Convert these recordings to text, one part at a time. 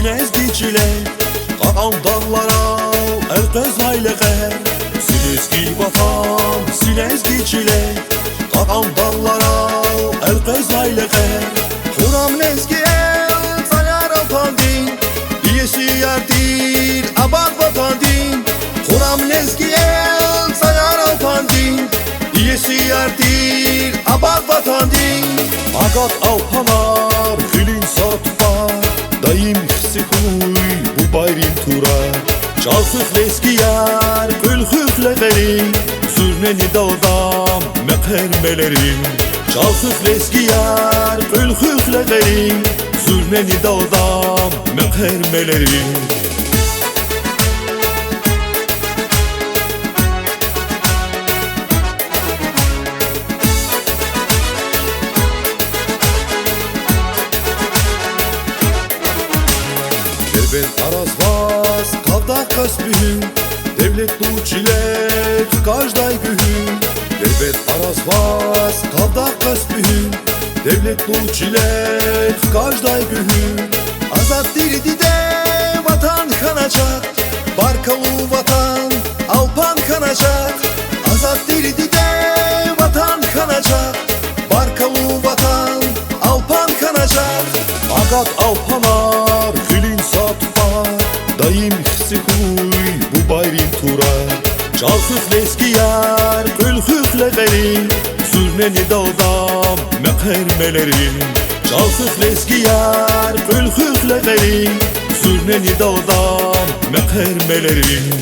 Sinezdi çile Qalan dağlara Elqez aylıqər Sinezdi vatan Sinezdi çile Qalan dağlara Elqez aylıqər Xuram lezgi el Sayar afandin Diyesi yerdir Abad vatan din Xuram lezgi el Sayar afandin Diyesi yerdir Abad vatan din Agat alpanar Hülin satfar Dayım hısı huy Bu bayrin tura Çalsıf leskiyar Gülhüfle verin Zürneni dağdam Mekermelerin Çalsıf leskiyar Gülhüfle verin Zürneni dağdam Mekermelerin Devlet arazvaz, kavda kasbihim Devlet duçilet, kajday gühüm Devlet arazvaz, kavda kasbihim Devlet duçilet, kajday gühüm Azat diridide vatan kanacak Barkalı vatan, alpan kanacak Azat diridide vatan kanacak Barkalı vatan, alpan kanacak Agat alpanar, hülin satfar Dayım hısı huy bu bayrin tura Çalsıf leskiyar gülhüfle verin Zürneni dağdam mekermelerin Çalsıf leskiyar gülhüfle verin Zürneni dağdam mekermelerin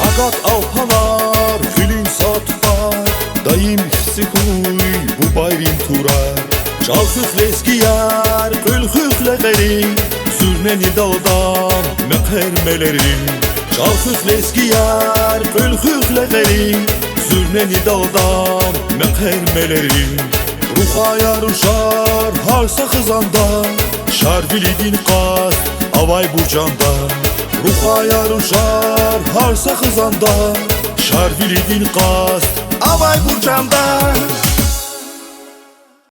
Agat alpalar, hülin satfar Dayım hısı huy bu bayrin tura Çalsıf leskiyar gülhüfle verin Zürneni dağdam mekermelerin Çalsıf leskiyar gülhüfle verin Zürneni dağdam mekermelerin Ruhaya ruşar harsa kızanda Şarvilidin qast avay burcanda Ruhaya ruşar harsa kızanda Şarvilidin qast avay burcanda